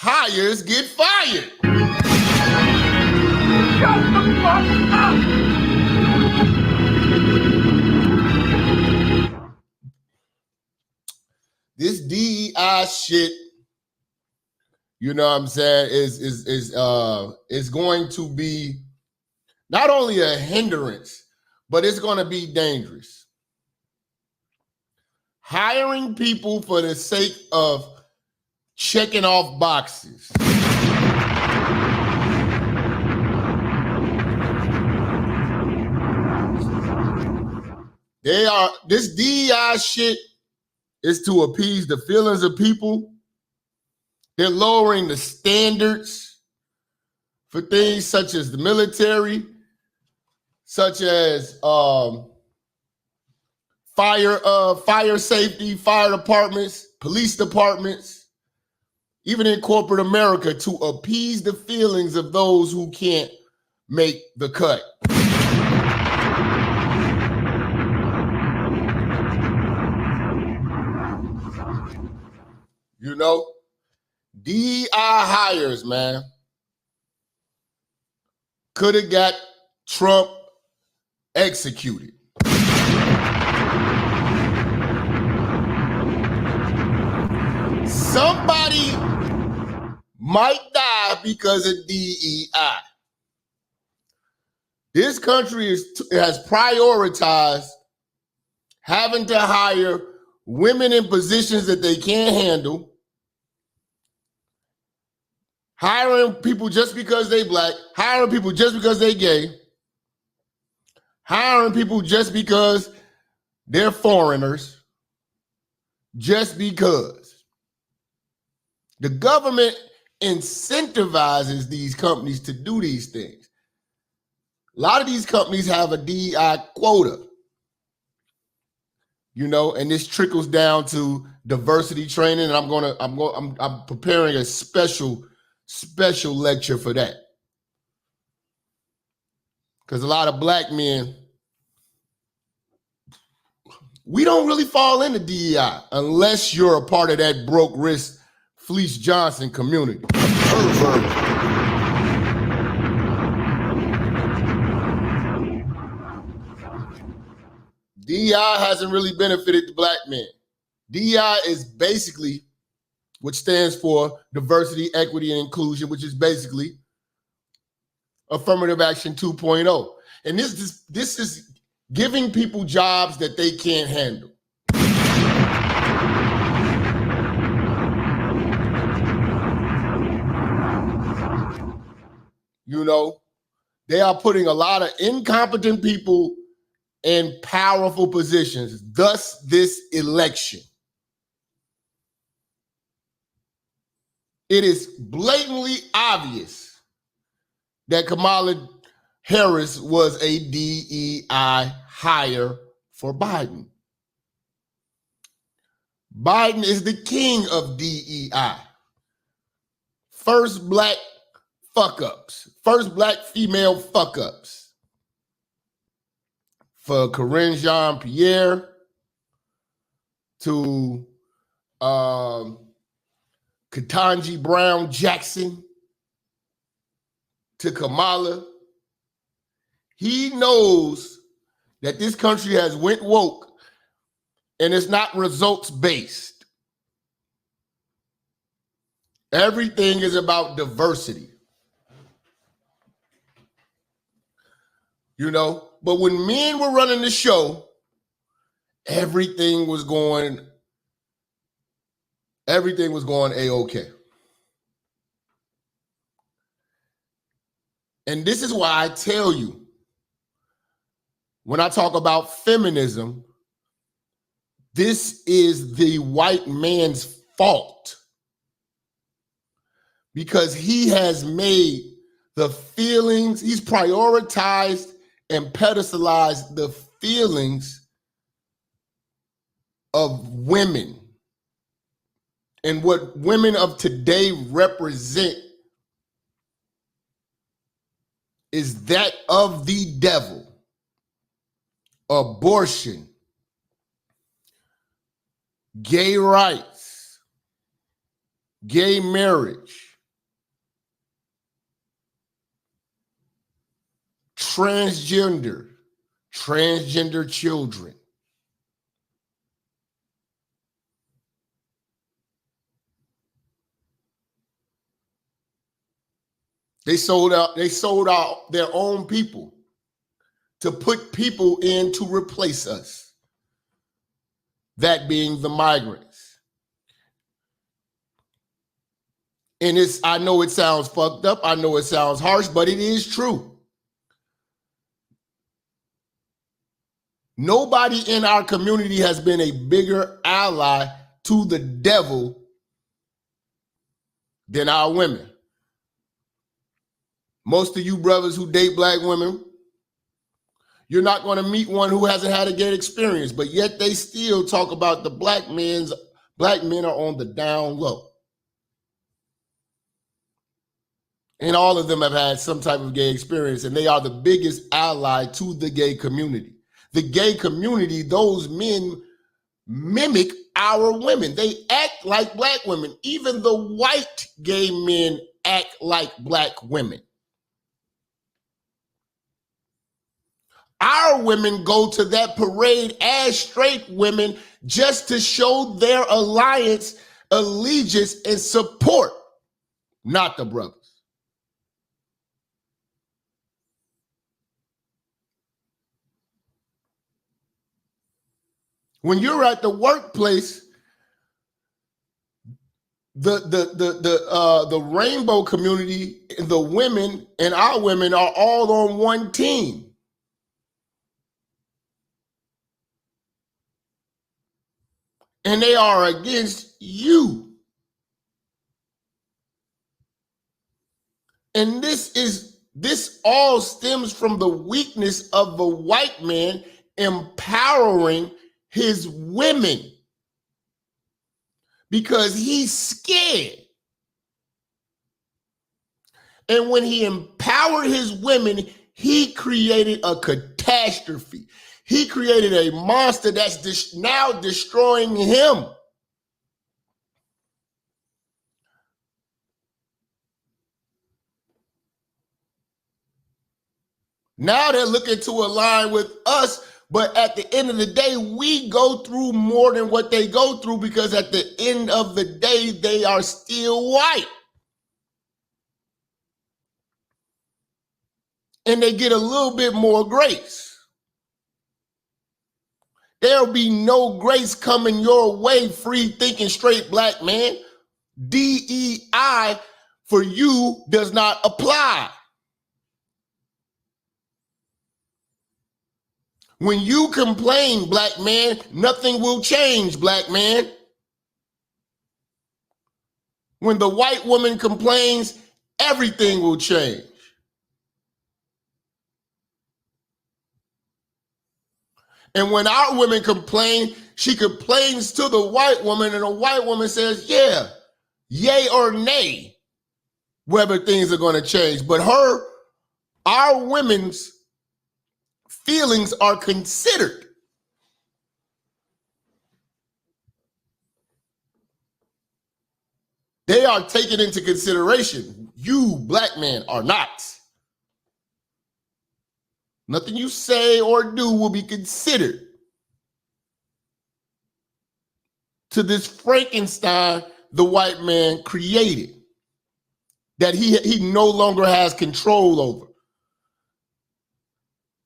hires get fired. Shut the fuck up! This DEI shit, you know what I'm saying, is going to be not only a hindrance, but it's going to be dangerous. Hiring people for the sake of checking off boxes. This DEI shit is to appease the feelings of people. They're lowering the standards for things such as the military, such as fire safety, fire departments, police departments, even in corporate America, to appease the feelings of those who can't make the cut. You know, DEI hires, man, could have got Trump executed. Somebody might die because of DEI. This country has prioritized having to hire women in positions that they can't handle, hiring people just because they black, hiring people just because they gay, hiring people just because they're foreigners, just because. The government incentivizes these companies to do these things. A lot of these companies have a DEI quota. You know, and this trickles down to diversity training, and I'm preparing a special lecture for that. Because a lot of black men, we don't really fall into DEI unless you're a part of that broke wrist Fleece Johnson community. DEI hasn't really benefited the black man. DEI is basically, which stands for diversity, equity, and inclusion, which is basically affirmative action 2.0. And this is giving people jobs that they can't handle. You know, they are putting a lot of incompetent people in powerful positions, thus this election. It is blatantly obvious that Kamala Harris was a DEI hire for Biden. Biden is the king of DEI. First black fuck-ups, first black female fuck-ups. For Corinne Jean-Pierre to Ketanji Brown Jackson to Kamala. He knows that this country has went woke and it's not results based. Everything is about diversity. You know, but when men were running the show, everything was going A-okay. And this is why I tell you, when I talk about feminism, this is the white man's fault. Because he has made the feelings, he's prioritized and pedestalized the feelings of women and what women of today represent is that of the devil. Abortion, gay rights, gay marriage, transgender children. They sold out their own people to put people in to replace us. That being the migrants. And I know it sounds fucked up. I know it sounds harsh, but it is true. Nobody in our community has been a bigger ally to the devil than our women. Most of you brothers who date black women, you're not going to meet one who hasn't had a gay experience, but yet they still talk about the black men are on the down low. And all of them have had some type of gay experience, and they are the biggest ally to the gay community. The gay community, those men mimic our women. They act like black women. Even the white gay men act like black women. Our women go to that parade as straight women just to show their allegiance, and support, not the brothers. When you're at the workplace, the rainbow community, the women and our women are all on one team. And they are against you. And this all stems from the weakness of the white man empowering his women because he's scared. And when he empowered his women, he created a catastrophe. He created a monster that's now destroying him. Now they're looking to align with us, but at the end of the day, we go through more than what they go through because at the end of the day, they are still white. And they get a little bit more grace. There'll be no grace coming your way, free thinking straight black man. DEI for you does not apply. When you complain, black man, nothing will change, black man. When the white woman complains, everything will change. And when our women complain, she complains to the white woman, and the white woman says, yeah, yay or nay, whether things are going to change. But our women's feelings are considered. They are taken into consideration. You, black men, are not. Nothing you say or do will be considered. To this Frankenstein the white man created that he no longer has control over.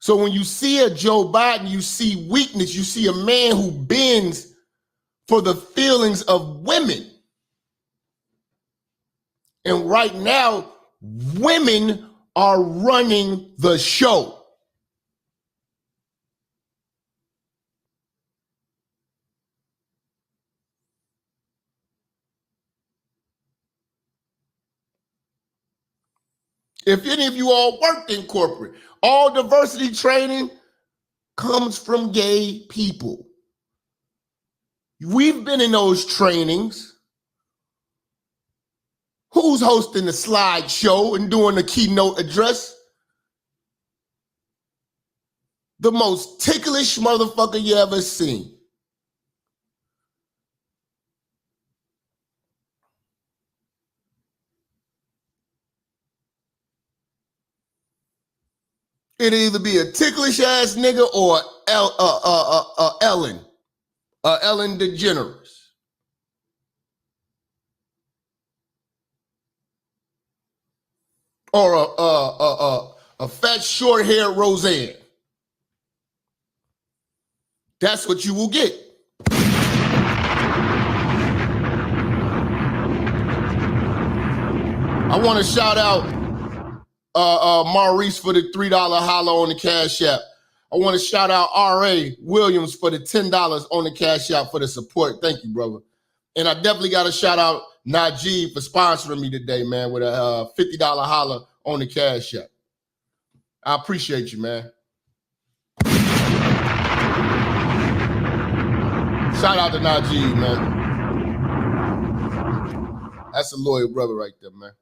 So when you see a Joe Biden, you see weakness. You see a man who bends for the feelings of women. And right now, women are running the show. If any of you all worked in corporate, all diversity training comes from gay people. We've been in those trainings. Who's hosting the slideshow and doing the keynote address? The most ticklish motherfucker you ever seen. It'll either be a ticklish ass nigga or Ellen DeGeneres. Or a fat short haired Roseanne. That's what you will get. I want to shout out Maurice for the $3 holler on the Cash App. I want to shout out R.A. Williams for the $10 on the Cash App for the support. Thank you, brother. And I definitely got to shout out Najee for sponsoring me today, man, with a $50 holler on the Cash App. I appreciate you, man. Shout out to Najee, man. That's a loyal brother right there, man.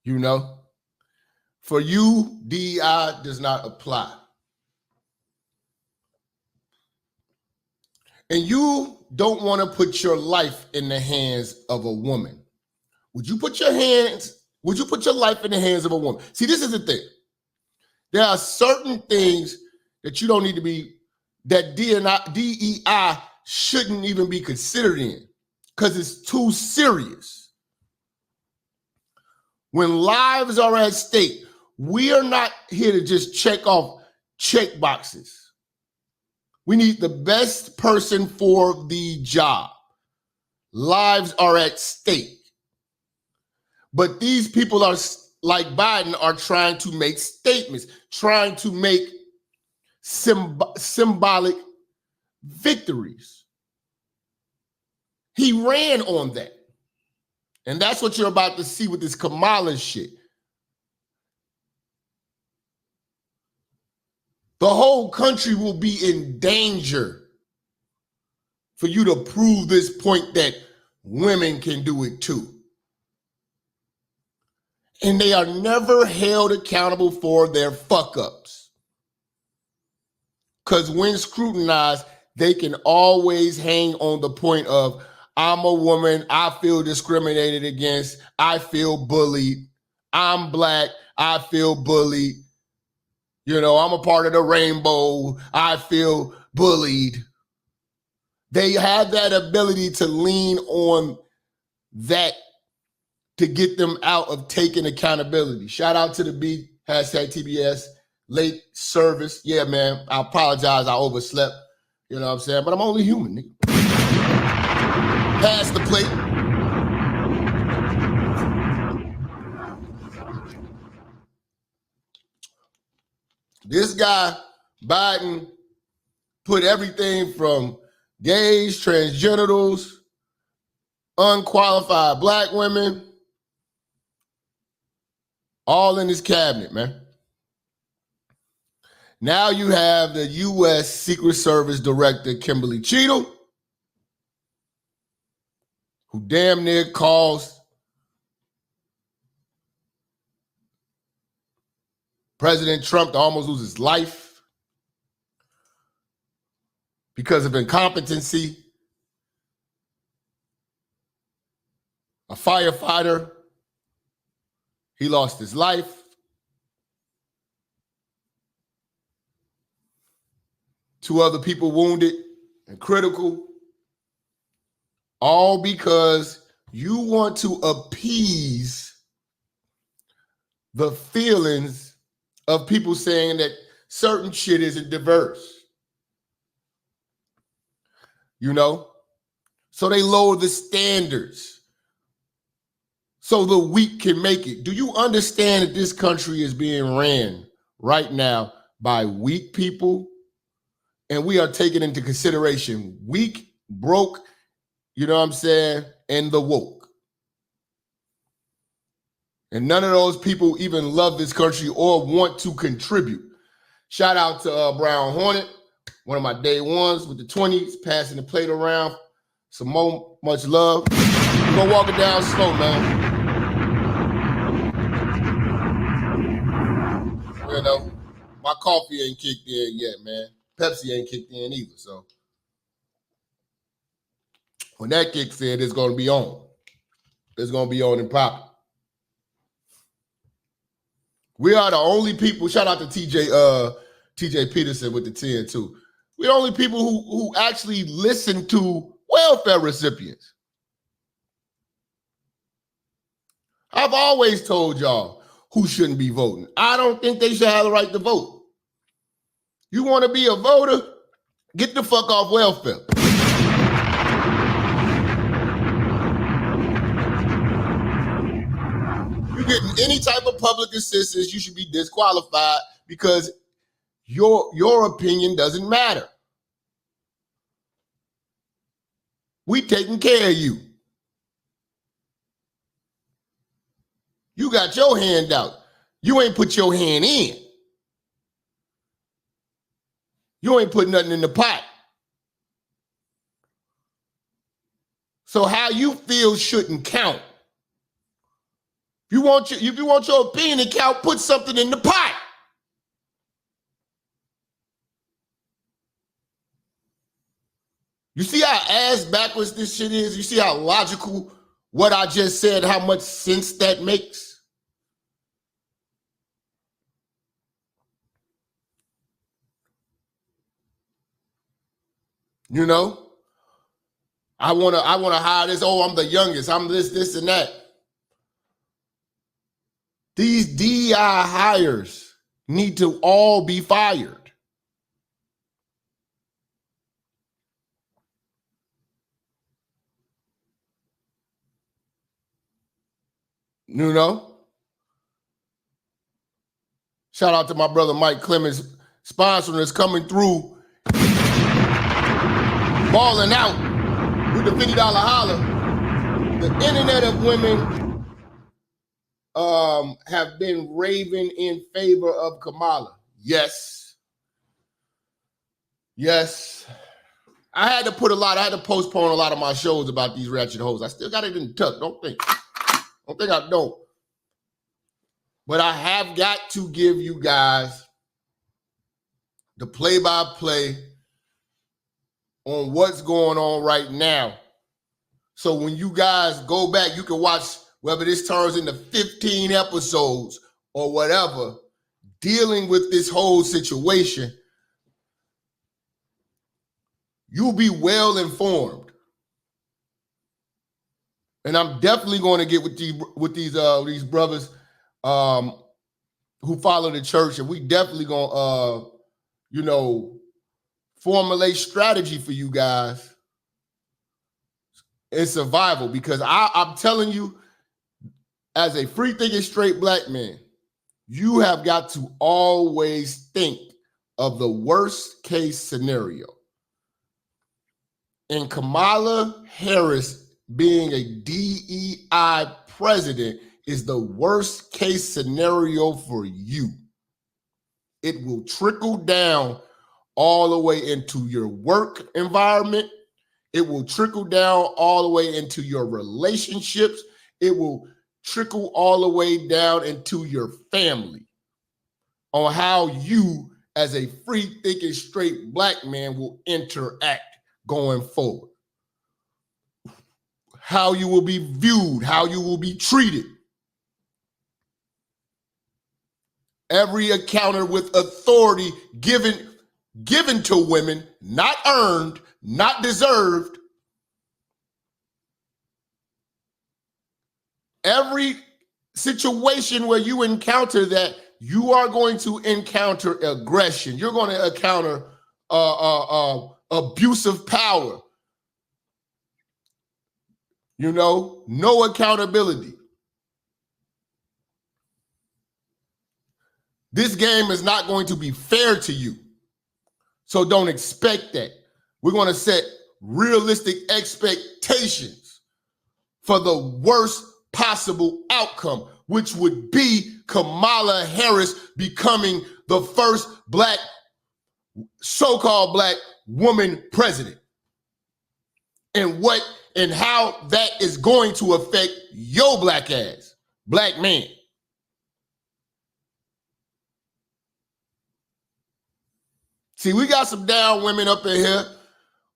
You know, for you, DEI does not apply. And you don't want to put your life in the hands of a woman. Would you put your life in the hands of a woman? See, this is the thing. There are certain things that you don't need to be, that DEI shouldn't even be considered in because it's too serious. When lives are at stake, we are not here to just check off check boxes. We need the best person for the job. Lives are at stake. But these people are, like Biden, are trying to make statements, trying to make symbolic victories. He ran on that. And that's what you're about to see with this Kamala shit. The whole country will be in danger for you to prove this point that women can do it too. And they are never held accountable for their fuck-ups. Because when scrutinized, they can always hang on the point of, I'm a woman, I feel discriminated against, I feel bullied, I'm black, I feel bullied, you know, I'm a part of the rainbow, I feel bullied. They have that ability to lean on that to get them out of taking accountability. Shout out to the B, #TBS, late service. Yeah, man, I apologize, I overslept, you know what I'm saying? But I'm only human, nigga. Pass the plate. This guy, Biden, put everything from gays, transgenitals, unqualified black women, all in his cabinet, man. Now you have the U.S. Secret Service Director, Kimberly Cheatle, who damn near caused President Trump to almost lose his life because of incompetency. A firefighter, he lost his life. Two other people wounded and critical. All because you want to appease the feelings of people saying that certain shit isn't diverse. You know? So they lower the standards so the weak can make it. Do you understand that this country is being ran right now by weak people? And we are taking into consideration weak, broke, you know what I'm saying, and the woke. And none of those people even love this country or want to contribute. Shout out to Brown Hornet, one of my day ones with the 20s, passing the plate around. Some more, much love. We're gonna walk it down slow, man. You know, my coffee ain't kicked in yet, man. Pepsi ain't kicked in either, so when that kicks in, it's gonna be on. It's gonna be on and popping. We are the only people, shout out to TJ Peterson with the 10 too. We're the only people who actually listen to welfare recipients. I've always told y'all who shouldn't be voting. I don't think they should have the right to vote. You want to be a voter? Get the fuck off welfare. You're getting any type of public assistance, you should be disqualified because your opinion doesn't matter. We taking care of you. You got your hand out. You ain't put your hand in. You ain't put nothing in the pot. So how you feel shouldn't count. If you want your opinion to count, put something in the pot. You see how ass backwards this shit is? You see how logical what I just said, how much sense that makes? You know? I wanna hire this, oh, I'm the youngest, I'm this, and that. These DEI hires need to all be fired. You know? Shout out to my brother Mike Clemens, sponsoring us, coming through, balling out with the $50 holler. The internet of women have been raving in favor of Kamala. Yes. Yes. I had to postpone a lot of my shows about these ratchet hoes. I still got it in the tuck. Don't think I don't. But I have got to give you guys the play-by-play on what's going on right now. So when you guys go back, you can watch whether this turns into 15 episodes or whatever, dealing with this whole situation, you'll be well informed. And I'm definitely going to get with these brothers who follow the church, and we definitely going to, formulate strategy for you guys in survival. Because I'm telling you, as a free-thinking straight black man, you have got to always think of the worst case scenario. And Kamala Harris being a DEI president is the worst case scenario for you. It will trickle down all the way into your work environment. It will trickle down all the way into your relationships. It will trickle all the way down into your family on how you, as a free thinking straight black man, will interact going forward. How you will be viewed, how you will be treated. Every encounter with authority given to women, not earned, not deserved. Every situation where you encounter that, you are going to encounter aggression. You're going to encounter abuse of power. No accountability. This game is not going to be fair to you. So don't expect that. We're going to set realistic expectations for the worst possible outcome, which would be Kamala Harris becoming the first so-called black woman president. And how that is going to affect your black ass, black man. See, we got some down women up in here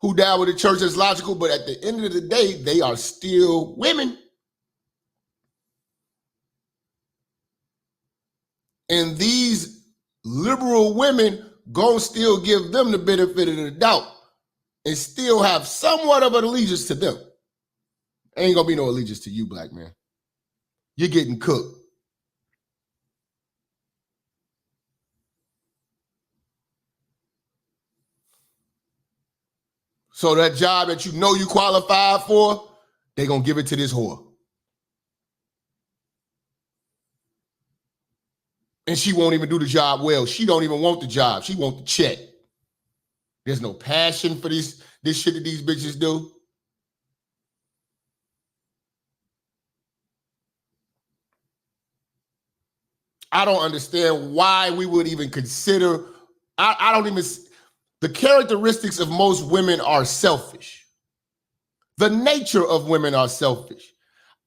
who down with the church is logical, but at the end of the day, they are still women. And these liberal women gonna still give them the benefit of the doubt and still have somewhat of an allegiance to them. Ain't gonna be no allegiance to you, black man. You're getting cooked. So that job that you know you qualified for, they gonna give it to this whore. And she won't even do the job well. She don't even want the job. She want the check. There's no passion for this shit that these bitches do. I don't understand why we would even consider, I don't even, the characteristics of most women are selfish. The nature of women are selfish.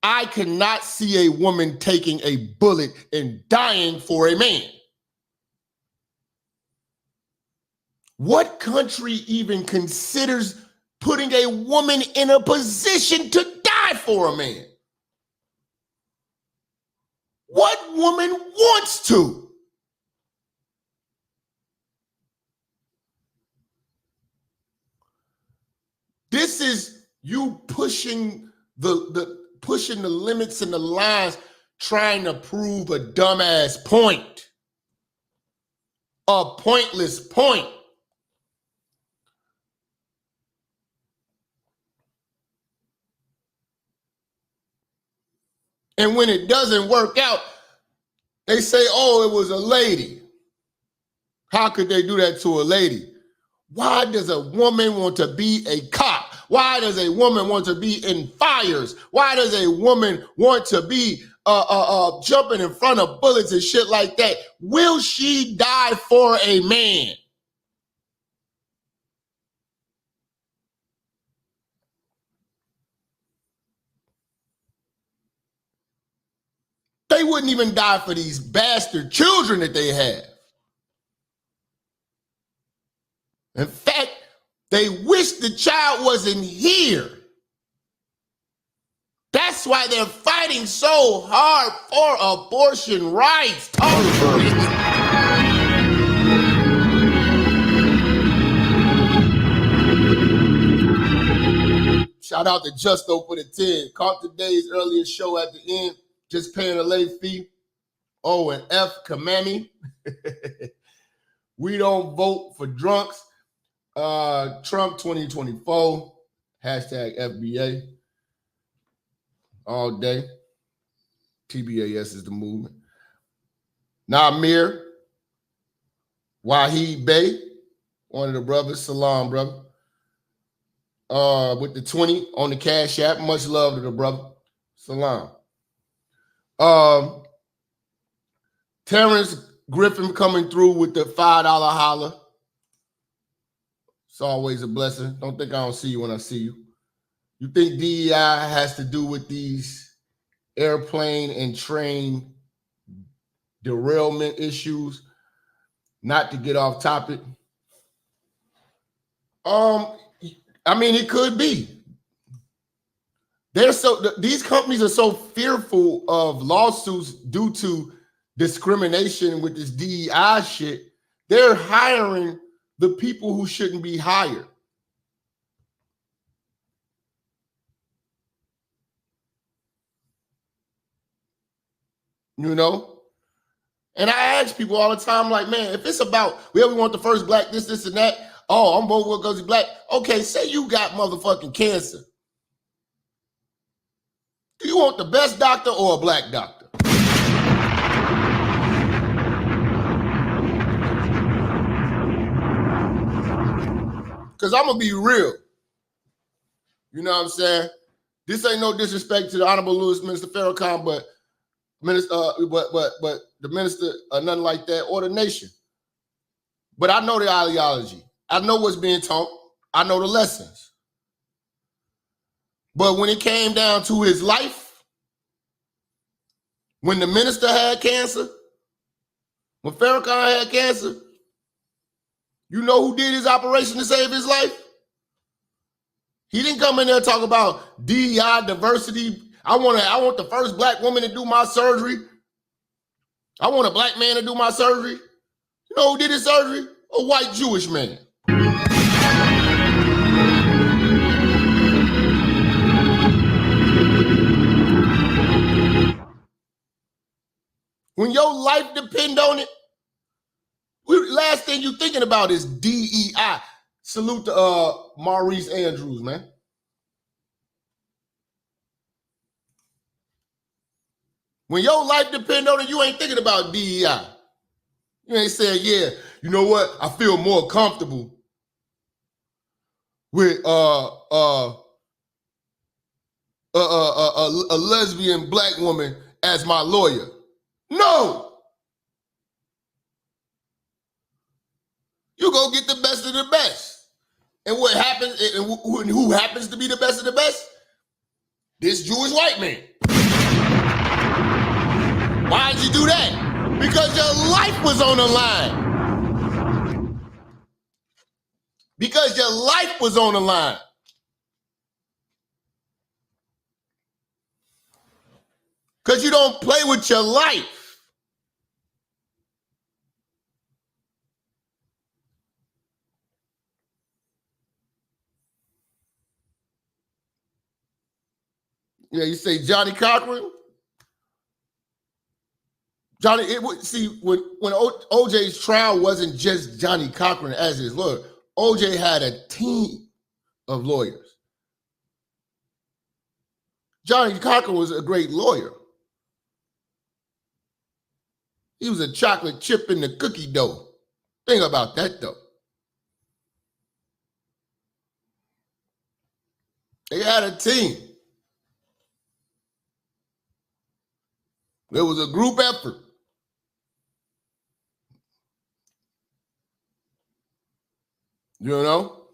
I cannot see a woman taking a bullet and dying for a man. What country even considers putting a woman in a position to die for a man? What woman wants to? This is you pushing pushing the limits and the lines, trying to prove a dumbass point. A pointless point. And when it doesn't work out, they say, oh, it was a lady. How could they do that to a lady? Why does a woman want to be a cop? Why does a woman want to be in fires? Why does a woman want to be jumping in front of bullets and shit like that? Will she die for a man? They wouldn't even die for these bastard children that they have. In fact, they wish the child wasn't here. That's why they're fighting so hard for abortion rights. Shout out to Justo for the 10. Caught today's earlier show at the end. Just paying a late fee. Oh, and F. Kamami. We don't vote for drunks. Trump 2024. Hashtag FBA. All day. TBAS is the movement. Namir. Wahid Bey. One of the brothers. Salam, brother. With the 20 on the Cash App. Much love to the brother. Salam. Terrence Griffin coming through with the $5 holler. It's always a blessing. Don't think I don't see you when I see you. You think DEI has to do with these airplane and train derailment issues? Not to get off topic. I mean, it could be. These companies are so fearful of lawsuits due to discrimination with this DEI shit. They're hiring the people who shouldn't be hired. You know? And I ask people all the time, like, man, if it's about, well, we want the first black, this, and that. Oh, I'm voting because he's black. Okay, say you got motherfucking cancer. Do you want the best doctor or a black doctor? Because I'm going to be real. You know what I'm saying? This ain't no disrespect to the Honorable Minister Farrakhan, but the minister, nothing like that, or the nation. But I know the ideology. I know what's being taught. I know the lessons. But when it came down to his life, when the minister had cancer, when Farrakhan had cancer, you know who did his operation to save his life? He didn't come in there and talk about DEI, diversity. I want the first black woman to do my surgery. I want a black man to do my surgery. You know who did his surgery? A white Jewish man. When your life depend on it, last thing you thinking about is DEI. Salute to Maurice Andrews, man. When your life depend on it, you ain't thinking about DEI. You ain't saying, yeah, you know what? I feel more comfortable with a lesbian black woman as my lawyer. No. You go get the best of the best. And what happens, and who happens to be the best of the best? This Jewish white man. Why'd you do that? Because your life was on the line. Because your life was on the line. Because you don't play with your life. Yeah, you say Johnny Cochran? Johnny, when OJ's trial wasn't just Johnny Cochran as his lawyer. OJ had a team of lawyers. Johnny Cochran was a great lawyer. He was a chocolate chip in the cookie dough. Think about that, though. They had a team. It was a group effort. You know?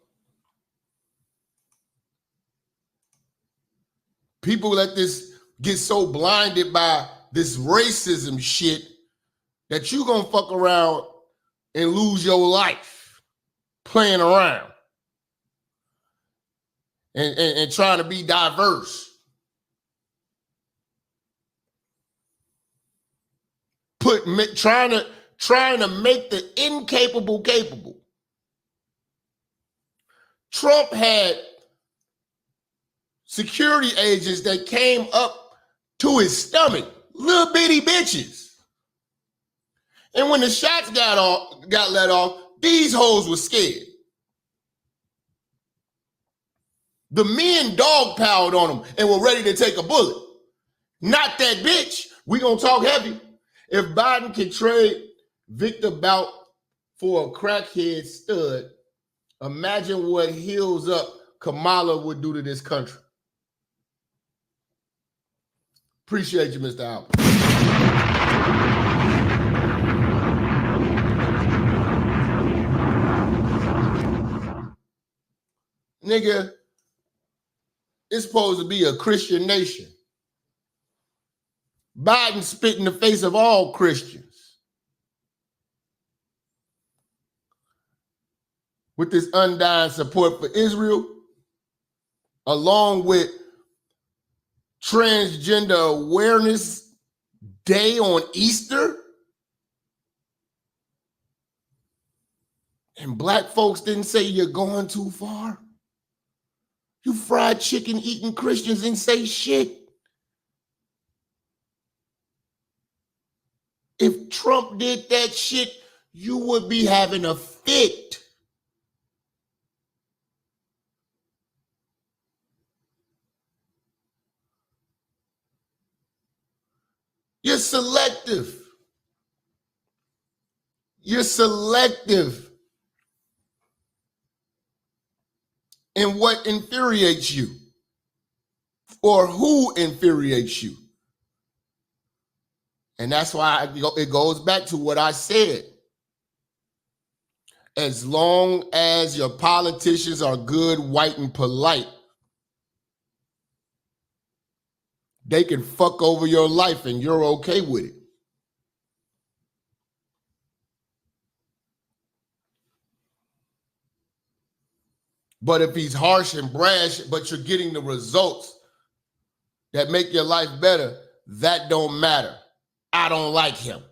People let this get so blinded by this racism shit that you gonna fuck around and lose your life playing around and trying to be diverse. Trying to make the incapable capable. Trump had security agents that came up to his stomach, little bitty bitches. And when the shots got let off, these hoes were scared. The men dogpiled on them and were ready to take a bullet. Not that bitch. We gonna talk heavy. If Biden can trade Victor Bout for a crackhead stud, imagine what heels up Kamala would do to this country. Appreciate you, Mr. Albert. Nigga, it's supposed to be a Christian nation. Biden spit in the face of all Christians with this undying support for Israel, along with Transgender Awareness Day on Easter. And black folks didn't say you're going too far. You fried chicken eating Christians didn't say shit. If Trump did that shit, you would be having a fit. You're selective. You're selective in what infuriates you or who infuriates you. And that's why it goes back to what I said. As long as your politicians are good, white, and polite, they can fuck over your life and you're okay with it. But if he's harsh and brash, but you're getting the results that make your life better, that don't matter. I don't like him.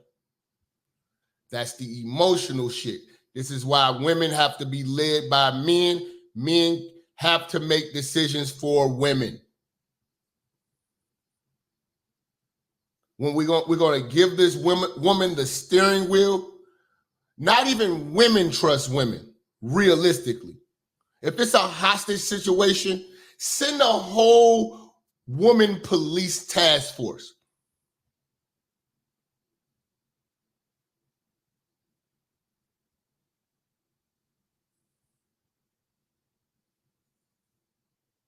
That's the emotional shit. This is why women have to be led by men. Men have to make decisions for women. When we're going to give this woman the steering wheel, not even women trust women, realistically. If it's a hostage situation, send a whole woman police task force.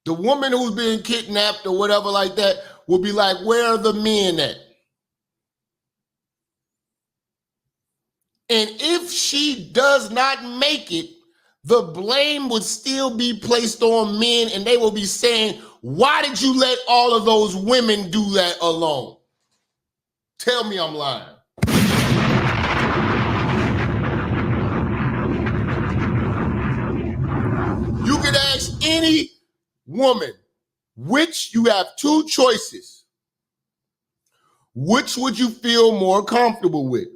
The woman who's being kidnapped or whatever like that will be like, where are the men at? And if she does not make it, the blame would still be placed on men, and they will be saying, why did you let all of those women do that alone? Tell me I'm lying. You could ask any woman, which you have two choices. Which would you feel more comfortable with?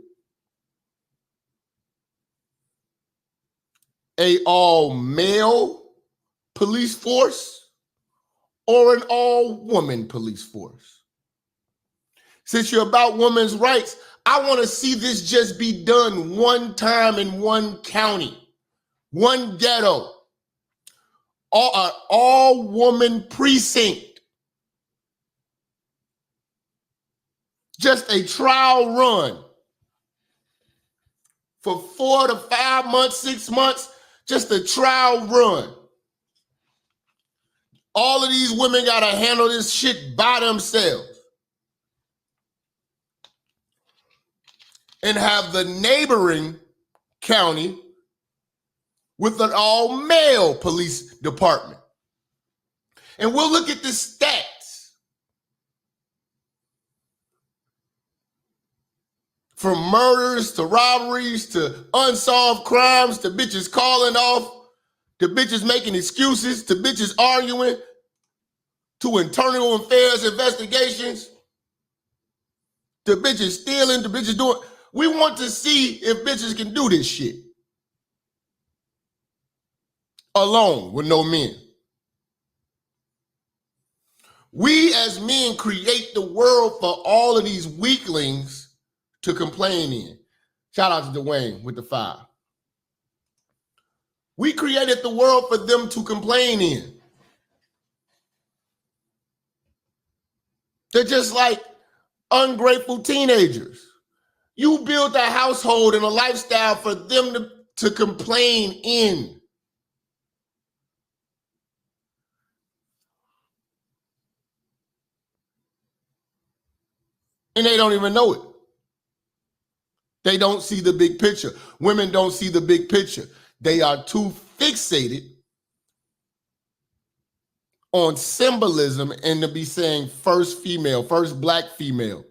A all-male police force or an all-woman police force? Since you're about women's rights, I want to see this just be done one time in one county, one ghetto, all-woman precinct. Just a trial run for 4 to 5 months, 6 months, just a trial run. All of these women got to handle this shit by themselves. And have the neighboring county with an all-male police department. And we'll look at the stats. From murders to robberies to unsolved crimes to bitches calling off, to bitches making excuses, to bitches arguing, to internal affairs investigations, to bitches stealing, to bitches doing. We want to see if bitches can do this shit alone with no men. We as men create the world for all of these weaklings to complain in. Shout out to Dwayne with the 5. We created the world for them to complain in. They're just like ungrateful teenagers. You build a household and a lifestyle for them to complain in. And they don't even know it. They don't see the big picture. Women don't see the big picture. They are too fixated on symbolism and to be saying first female, first black female.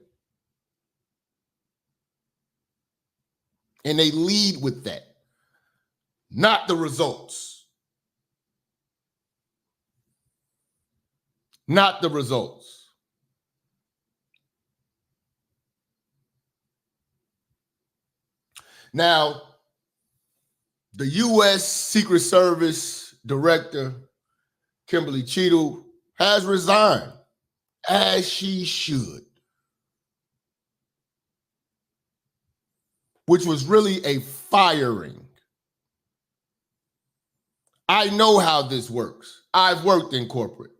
And they lead with that, not the results. Not the results. Now, the U.S. Secret Service Director, Kimberly Cheatle, has resigned, as she should, which was really a firing. I know how this works. I've worked in corporate.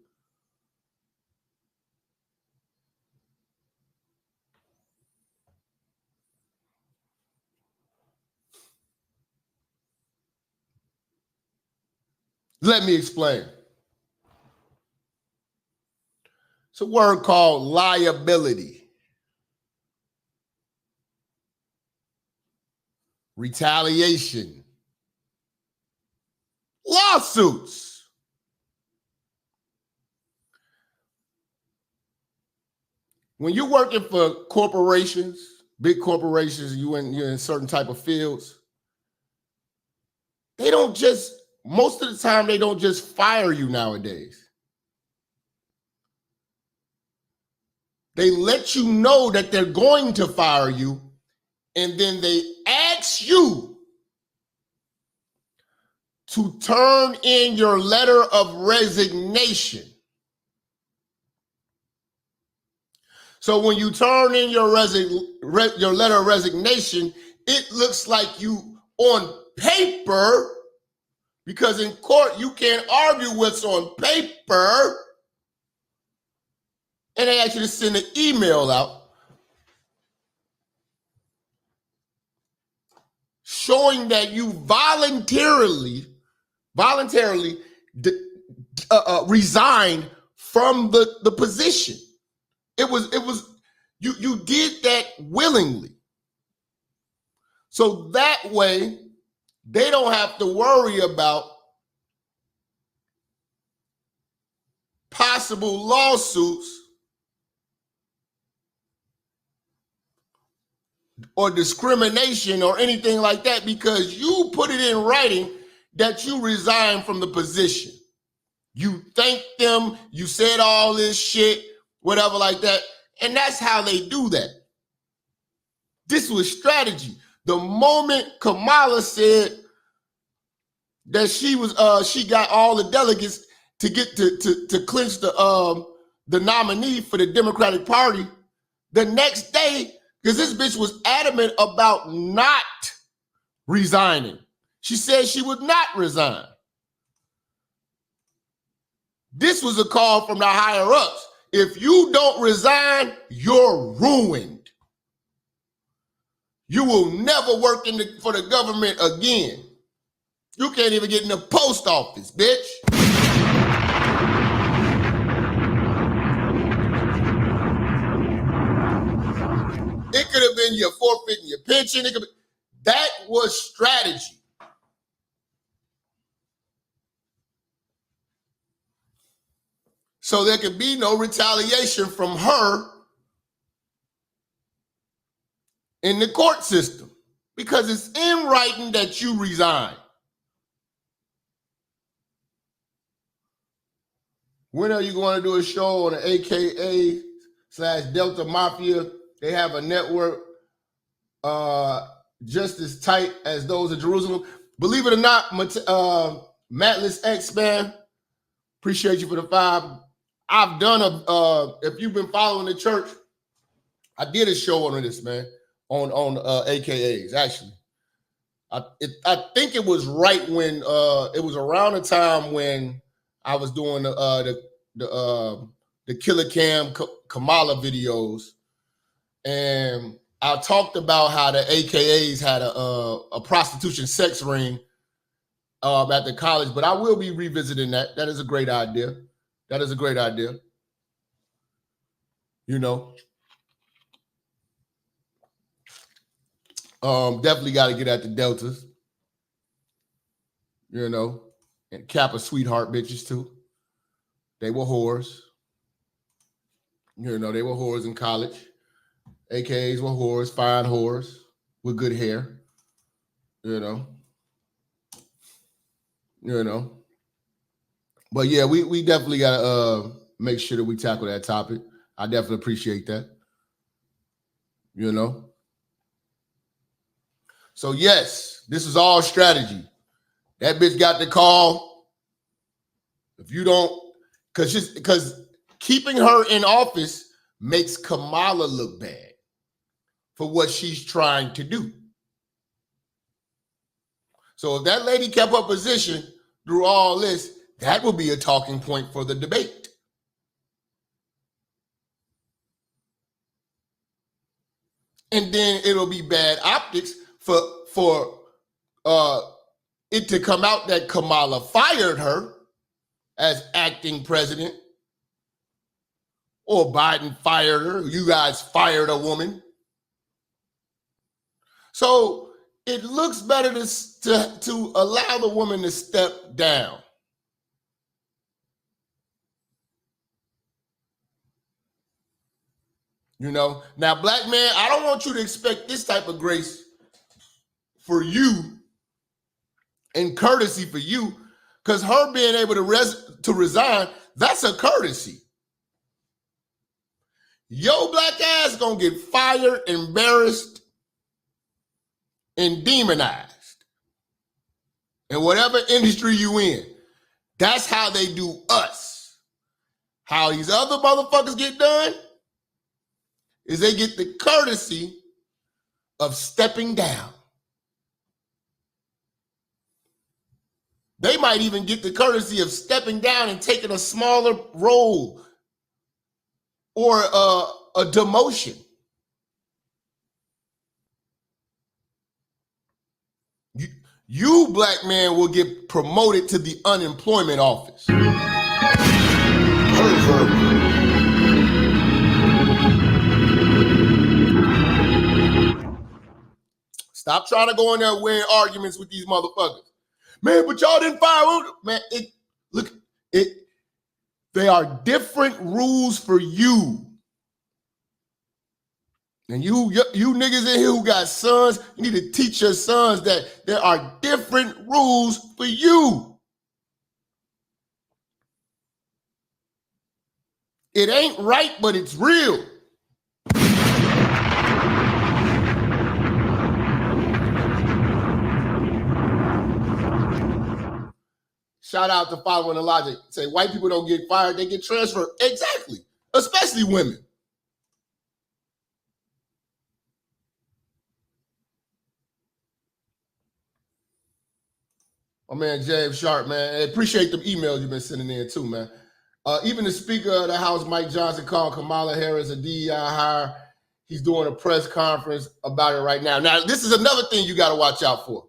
Let me explain. It's a word called liability. Retaliation. Lawsuits. When you're working for corporations, big corporations, you're in certain type of fields, they don't just, most of the time, they don't just fire you nowadays. They let you know that they're going to fire you, and then they asks you to turn in your letter of resignation. So when you turn in your letter of resignation, it looks like you on paper, because in court you can't argue what's on paper, and they ask you to send an email out showing that you voluntarily resigned from the position. It was you did that willingly. So that way they don't have to worry about possible lawsuits or discrimination or anything like that, because you put it in writing that you resigned from the position. You thanked them, you said all this shit, whatever like that. And that's how they do that. This was strategy. The moment Kamala said that she got all the delegates to get to clinch the nominee for the Democratic Party, the next day, because this bitch was adamant about not resigning. She said she would not resign. This was a call from the higher ups. If you don't resign, you're ruined. You will never work for the government again. You can't even get in the post office, bitch. It could have been your forfeiting your pension. That was strategy. So there could be no retaliation from her in the court system, because it's in writing that you resign. When are you going to do a show on the AKA/Delta Mafia? They have a network just as tight as those in Jerusalem. Believe it or not, Matless X, man, appreciate you for the 5. I've done if you've been following the church, I did a show on this, man, on AKAs, actually. I think it was right when, it was around the time when I was doing the Killer Cam Kamala videos. And I talked about how the AKAs had a prostitution sex ring at the college, but I will be revisiting that. That is a great idea. That is a great idea. You know, definitely got to get at the Deltas. You know, and Kappa sweetheart bitches too. They were whores. You know, they were whores in college. AKAs were whores, fine whores with good hair. You know. But yeah, we definitely gotta make sure that we tackle that topic. I definitely appreciate that. You know. So yes, this is all strategy. That bitch got the call. If you don't, because keeping her in office makes Kamala look bad for what she's trying to do. So if that lady kept her position through all this, that would be a talking point for the debate. And then it'll be bad optics for it to come out that Kamala fired her as acting president, or Biden fired her. You guys fired a woman. So it looks better to allow the woman to step down. You know, now, black man, I don't want you to expect this type of grace for you and courtesy for you, because her being able to resign, that's a courtesy. Your black ass gonna get fired, embarrassed, and demonized. In whatever industry you in, that's how they do us. How these other motherfuckers get done is they get the courtesy of stepping down. They might even get the courtesy of stepping down and taking a smaller role or a demotion. You black man will get promoted to the unemployment office. Stop trying to go in there winning arguments with these motherfuckers. Man, but y'all didn't fire. Man, they are different rules for you. And you niggas in here who got sons, you need to teach your sons that there are different rules for you. It ain't right, but it's real. Shout out to Following the Logic. Say white people don't get fired, they get transferred. Exactly. Especially women. My man James Sharp, man. I appreciate the emails you've been sending in too, man. Even the Speaker of the House, Mike Johnson, called Kamala Harris a DEI hire. He's doing a press conference about it right now. Now, this is another thing you got to watch out for.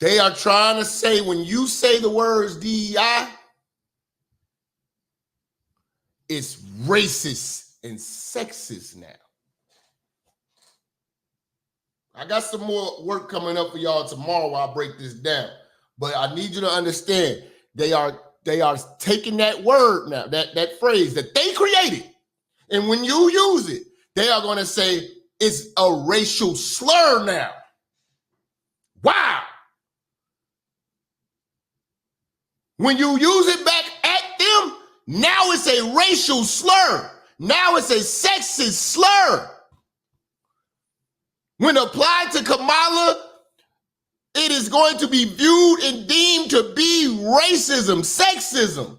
They are trying to say, when you say the words DEI, it's racist and sexist now. I got some more work coming up for y'all tomorrow while I break this down. But I need you to understand, they are taking that word now, that phrase that they created. And when you use it, they are going to say it's a racial slur now. Wow. When you use it back at them, now it's a racial slur. Now it's a sexist slur. When applied to Kamala, it is going to be viewed and deemed to be racism, sexism.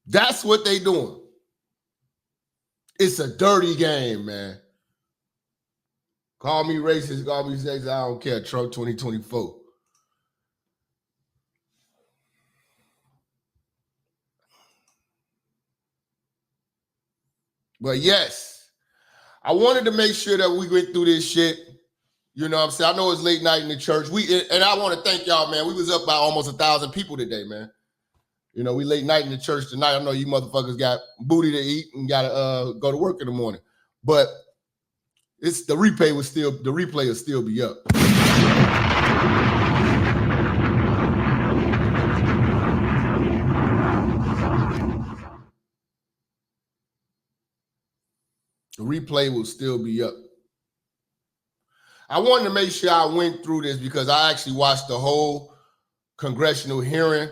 That's what they doing. It's a dirty game, man. Call me racist, call me sexist, I don't care. Trump 2024. But yes, I wanted to make sure that we went through this shit. You know what I'm saying? I know it's late night in the church. And I want to thank y'all, man. We was up by almost 1,000 people today, man. You know, we late night in the church tonight. I know you motherfuckers got booty to eat and got to go to work in the morning. But the replay will still be up. The replay will still be up. I wanted to make sure I went through this because I actually watched the whole congressional hearing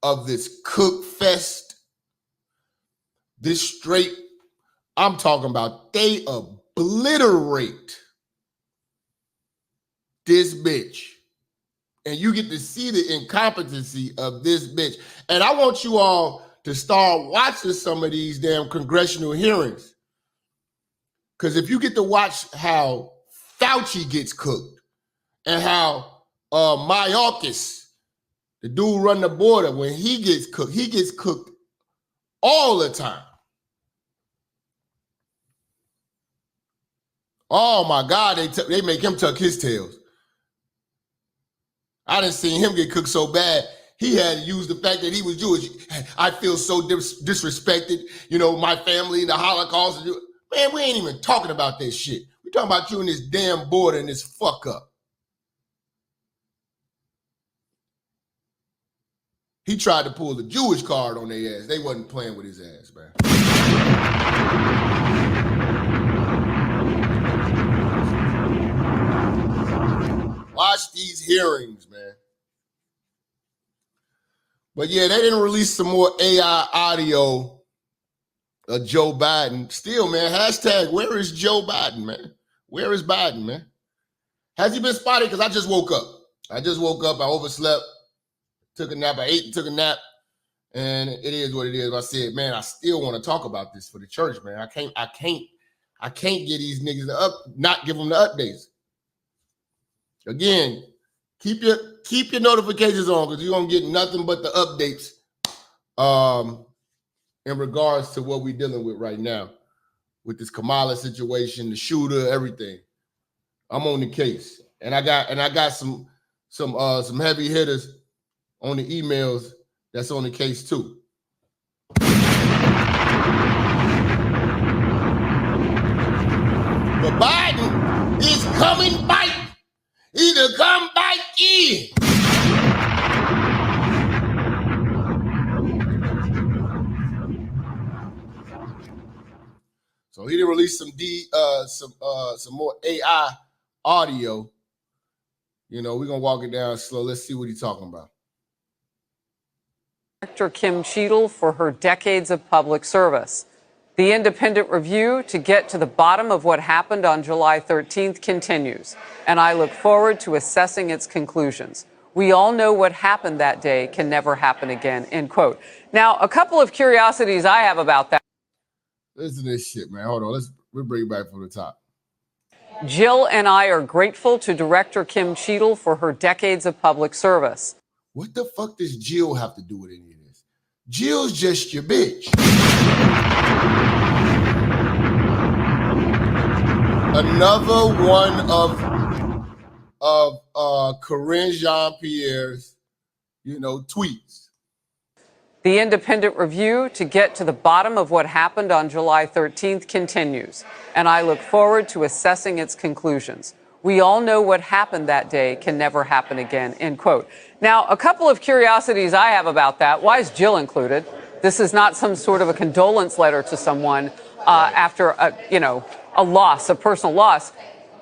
of this Cookfest. I'm talking about they obliterate this bitch. And you get to see the incompetency of this bitch. And I want you all to start watching some of these damn congressional hearings. Because if you get to watch how Fauci gets cooked and how Mayorkas, the dude run the border, when he gets cooked all the time. Oh my God, they make him tuck his tails. I didn't see him get cooked so bad. He had to use the fact that he was Jewish. I feel so disrespected. You know, my family, the Holocaust. Man, we ain't even talking about this shit. We talking about you and this damn border and this fuck up. He tried to pull the Jewish card on their ass. They wasn't playing with his ass, man. Watch these hearings, man. But yeah, they didn't release some more AI audio of Joe Biden. Still, man, hashtag, where is Joe Biden, man? Where is Biden, man? Has he been spotted? Because I just woke up. I overslept, took a nap, I ate and took a nap. And it is what it is. I said, man, I still want to talk about this for the church, man. I can't get these niggas not give them the updates. Again, keep your notifications on because you're gonna get nothing but the updates in regards to what we're dealing with right now with this Kamala situation, the shooter, everything. I'm on the case, and I got some heavy hitters on the emails that's on the case too. But Biden is coming back. Either come back in. So he did release some more AI audio. You know, we're gonna walk it down slow. Let's see what he's talking about. Director Kim Cheatle for her decades of public service. The independent review to get to the bottom of what happened on July 13th continues, and I look forward to assessing its conclusions. We all know what happened that day can never happen again, end quote. Now, a couple of curiosities I have about that. Listen to this shit, man. Hold on. We'll bring it back from the top. Jill and I are grateful to Director Kim Cheatle for her decades of public service. What the fuck does Jill have to do with any of this? Jill's just your bitch. Another one of Corinne Jean-Pierre's, tweets. The independent review to get to the bottom of what happened on July 13th continues, and I look forward to assessing its conclusions. We all know what happened that day can never happen again, end quote. Now, a couple of curiosities I have about that. Why is Jill included? This is not some sort of a condolence letter to someone after a loss, a personal loss.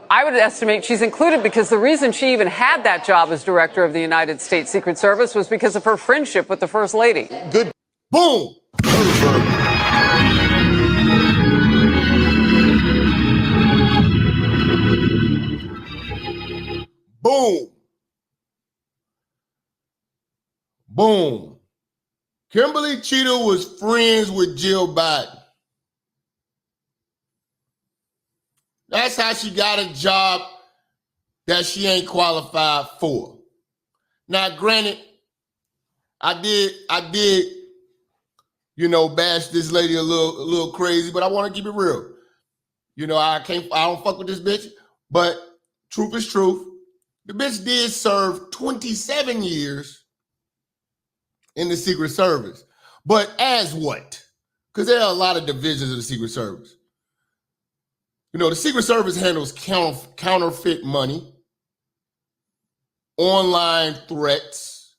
I would estimate she's included because the reason she even had that job as director of the United States Secret Service was because of her friendship with the First Lady. Good. Boom. Boom. Boom. Kimberly Cheatle was friends with Jill Biden. That's how she got a job that she ain't qualified for. Now, granted, I did, bash this lady a little crazy, but I want to keep it real. I don't fuck with this bitch, but truth is truth. The bitch did serve 27 years in the Secret Service. But as what? Because there are a lot of divisions of the Secret Service. The Secret Service handles counterfeit money, online threats,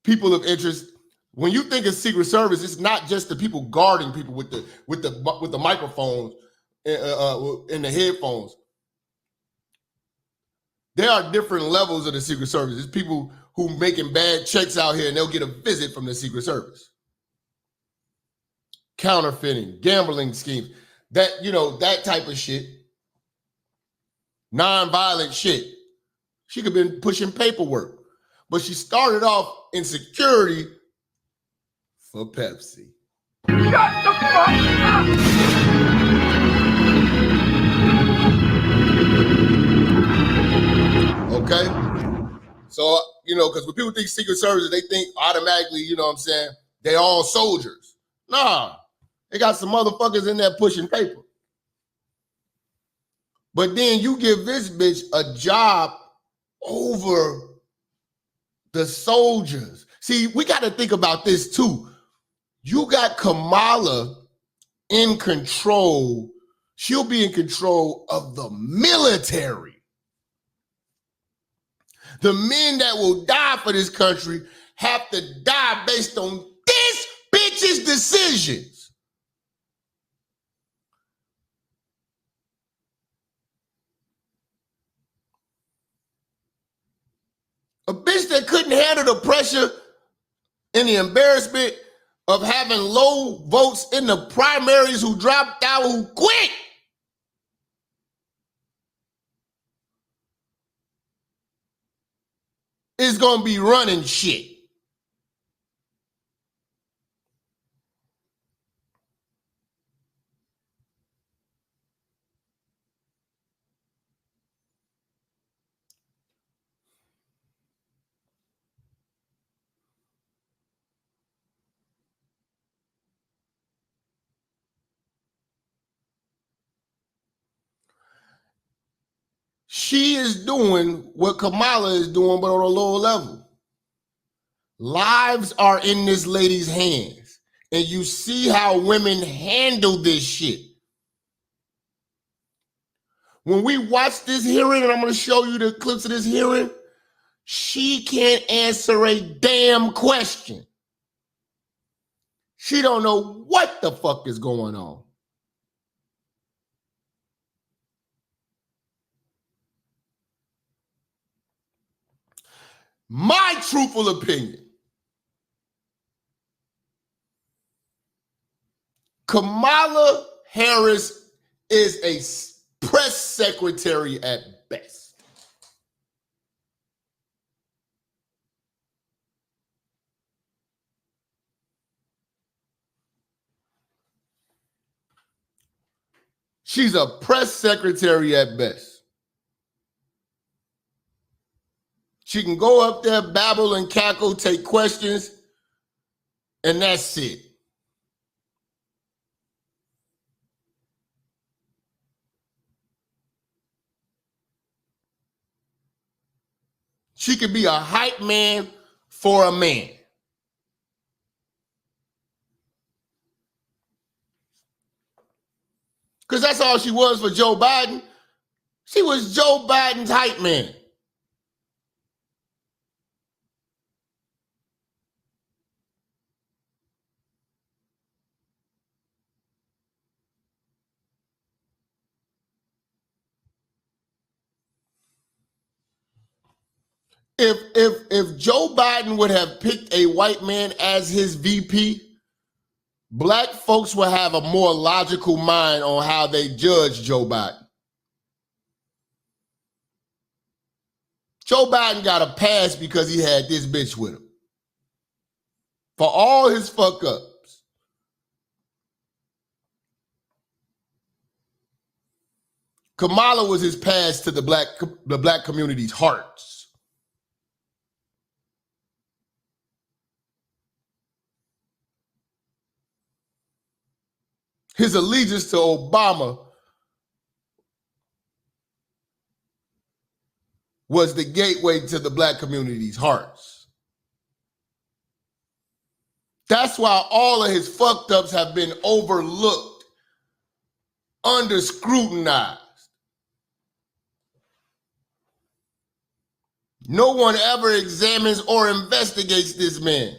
people of interest. When you think of Secret Service, it's not just the people guarding people with the microphones and the headphones. There are different levels of the Secret Service. There's people who making bad checks out here and they'll get a visit from the Secret Service. Counterfeiting, gambling schemes, that type of shit. Non-violent shit. She could have been pushing paperwork, but she started off in security for Pepsi. Shut the fuck up! Okay? So, because when people think Secret Service, they think automatically, they all soldiers. Nah, they got some motherfuckers in there pushing paper. But then you give this bitch a job over the soldiers. See, we got to think about this too. You got Kamala in control. She'll be in control of the military. The men that will die for this country have to die based on this bitch's decisions. A bitch that couldn't handle the pressure and the embarrassment of having low votes in the primaries, who dropped out, who quit. Is gonna be running shit. She is doing what Kamala is doing, but on a lower level. Lives are in this lady's hands. And you see how women handle this shit. When we watch this hearing, and I'm going to show you the clips of this hearing, she can't answer a damn question. She don't know what the fuck is going on. My truthful opinion, Kamala Harris is a press secretary at best. She's a press secretary at best. She can go up there, babble and cackle, take questions, and that's it. She could be a hype man for a man. Because that's all she was for Joe Biden. She was Joe Biden's hype man. If Joe Biden would have picked a white man as his VP, black folks would have a more logical mind on how they judge Joe Biden. Joe Biden got a pass because he had this bitch with him. For all his fuck ups. Kamala was his pass to the black community's hearts. His allegiance to Obama was the gateway to the black community's hearts. That's why all of his fucked ups have been overlooked, under scrutinized. No one ever examines or investigates this man.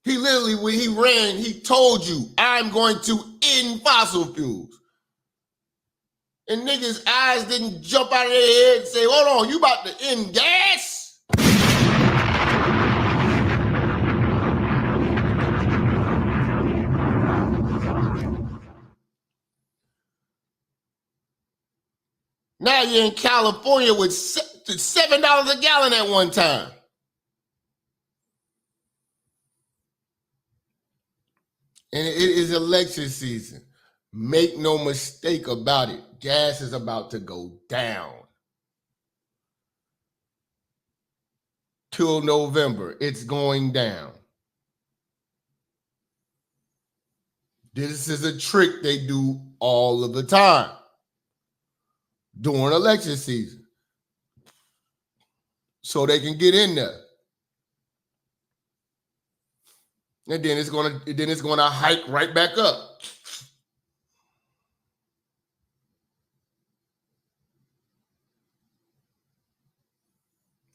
He literally, when he ran, he told you, I'm going to end fossil fuels. And niggas' eyes didn't jump out of their head and say, hold on, you about to end gas? Now you're in California with $7 a gallon at one time. And it is election season. Make no mistake about it. Gas is about to go down. Till November, it's going down. This is a trick they do all of the time during election season, so they can get in there. And then it's gonna hike right back up.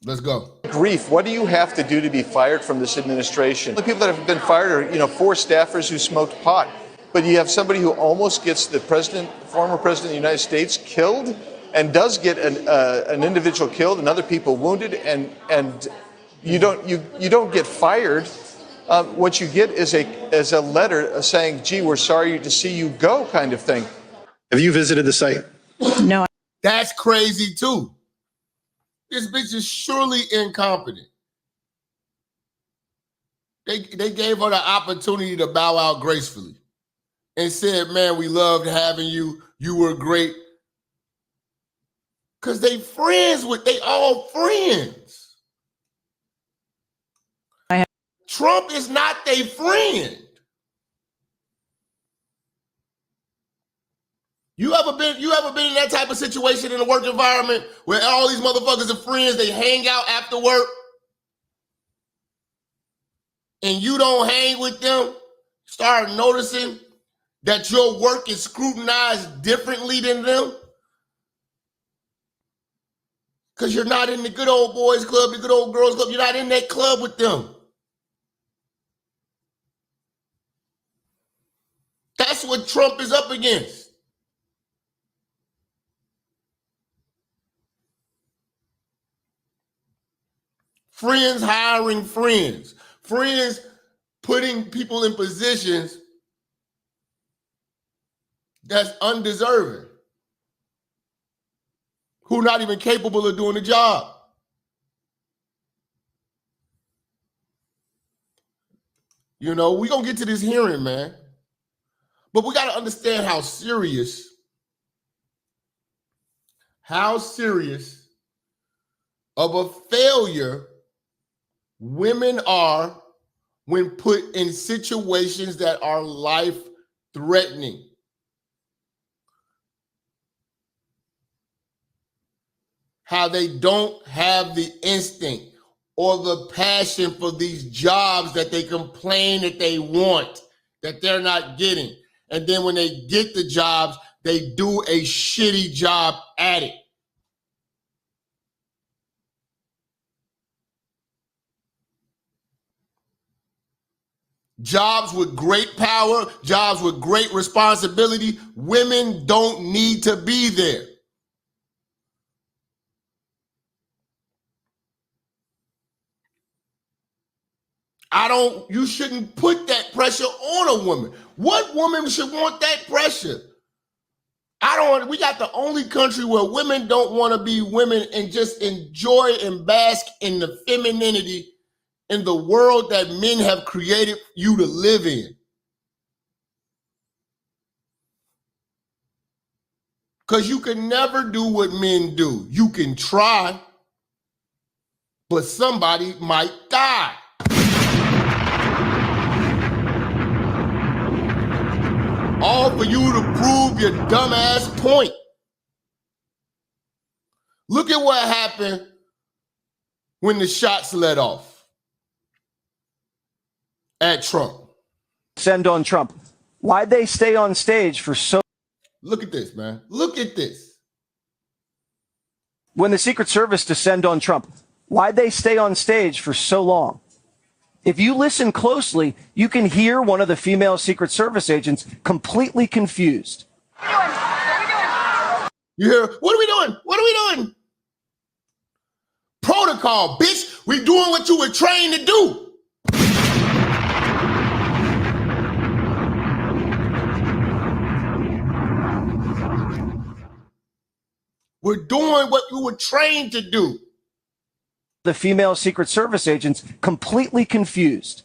Let's go. Grief. What do you have to do to be fired from this administration? The people that have been fired are, 4 staffers who smoked pot. But you have somebody who almost gets the former president of the United States killed, and does get an individual killed and other people wounded, and you don't get fired. What you get is a letter saying, "Gee, we're sorry to see you go," kind of thing. Have you visited the site? No. That's crazy too. This bitch is surely incompetent. They gave her the opportunity to bow out gracefully and said, "Man, we loved having you. You were great." Because they all friends. Trump is not their friend. You ever been in that type of situation in a work environment where all these motherfuckers are friends, they hang out after work, and you don't hang with them, start noticing that your work is scrutinized differently than them? Because you're not in the good old boys club, the good old girls club, you're not in that club with them. That's what Trump is up against. Friends hiring friends. Friends putting people in positions that's undeserving, who not even capable of doing the job. You know, we're going to get to this hearing, man. But we got to understand how serious of a failure women are when put in situations that are life-threatening. How they don't have the instinct or the passion for these jobs that they complain that they want, that they're not getting. And then when they get the jobs, they do a shitty job at it. Jobs with great power, jobs with great responsibility, women don't need to be there. You shouldn't put that pressure on a woman. What woman should want that pressure? We got the only country where women don't want to be women and just enjoy and bask in the femininity in the world that men have created you to live in. Because you can never do what men do. You can try, but somebody might die. All for you to prove your dumbass point. Look at what happened when the shots let off at Trump. Send on Trump. Why'd they stay on stage for so? Look at this, man. Look at this. When the Secret Service descend on Trump, why'd they stay on stage for so long? If you listen closely, you can hear one of the female Secret Service agents completely confused. You hear, what are we doing? What are we doing? Protocol, bitch. We doing what you were trained to do. We're doing what you were trained to do. The female Secret Service agents completely confused.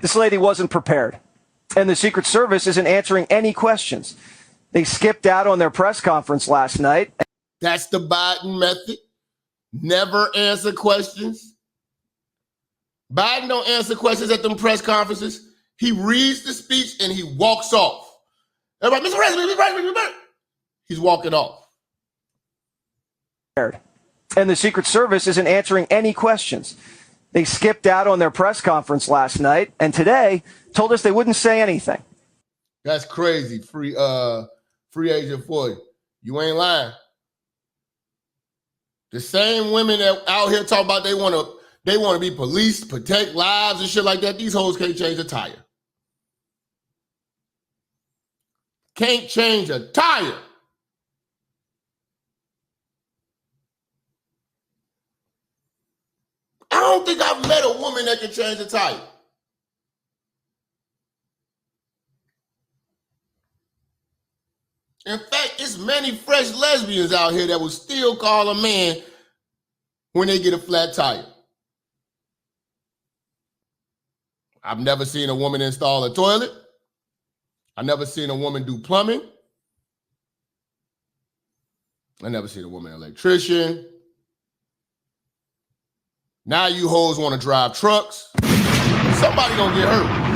This lady wasn't prepared, and the Secret Service isn't answering any questions. They skipped out on their press conference last night. That's the Biden method. Never answer questions. Biden don't answer questions at them press conferences. He reads the speech and he walks off. Everybody, Mr. President, Mr. President, Mr. President. He's walking off. And the Secret Service isn't answering any questions. They skipped out on their press conference last night, and today told us they wouldn't say anything. That's crazy. Free agent for you. You ain't lying. The same women that out here talk about they want to be policed, protect lives and shit like that. These hoes can't change a tire. can't change a tire. I don't think I've met a woman that can change a tire. In fact, it's many fresh lesbians out here that will still call a man when they get a flat tire. I've never seen a woman install a toilet. I've never seen a woman do plumbing. I've never seen a woman electrician. Now you hoes want to drive trucks. Somebody gonna get hurt.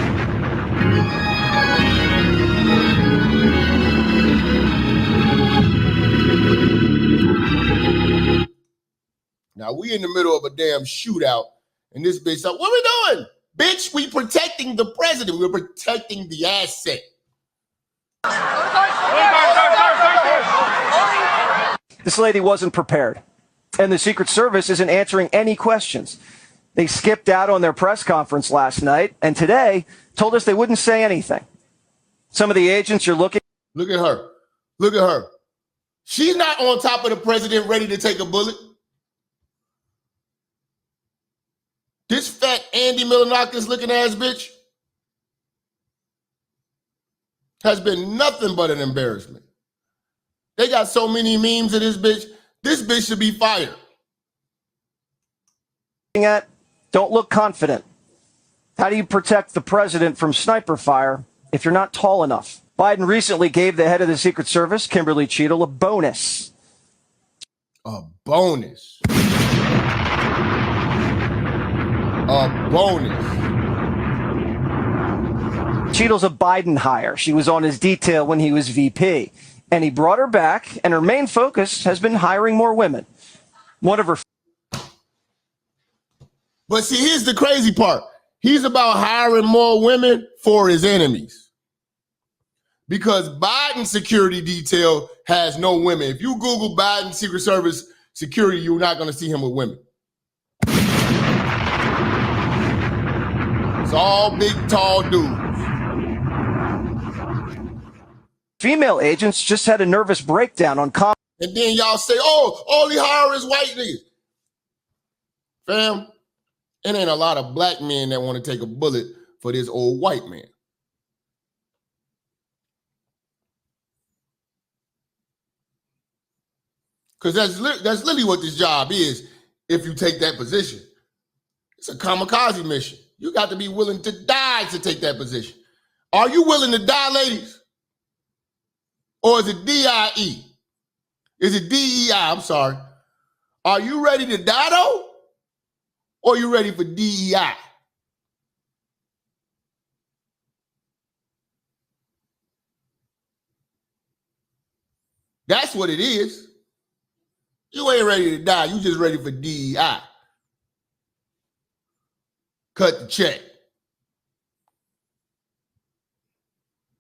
Now we in the middle of a damn shootout, and this bitch like, what we doing? Bitch, we protecting the president. We're protecting the asset. This lady wasn't prepared, and the Secret Service isn't answering any questions. They skipped out on their press conference last night, and today told us they wouldn't say anything. Some of the agents you're looking... Look at her. Look at her. She's not on top of the president ready to take a bullet. This fat Andy Milonakis looking ass bitch has been nothing but an embarrassment. They got so many memes of this bitch. This bitch should be fired. Don't look confident. How do you protect the president from sniper fire if you're not tall enough? Biden recently gave the head of the Secret Service, Kimberly Cheatle, a bonus. A bonus. A bonus. Cheatle's a Biden hire. She was on his detail when he was VP. And he brought her back, and her main focus has been hiring more women. One of her... But see, here's the crazy part. He's about hiring more women for his enemies. Because Biden's security detail has no women. If you Google Biden Secret Service security, you're not going to see him with women. It's all big, tall dudes. Female agents just had a nervous breakdown on... And then y'all say, oh, all he hire is white niggas. Fam, it ain't a lot of black men that want to take a bullet for this old white man. Because that's literally what this job is if you take that position. It's a kamikaze mission. You got to be willing to die to take that position. Are you willing to die, ladies? Or is it DIE? Is it DEI? I'm sorry. Are you ready to die, though? Or are you ready for DEI? That's what it is. You ain't ready to die. You just ready for DEI. Cut the check.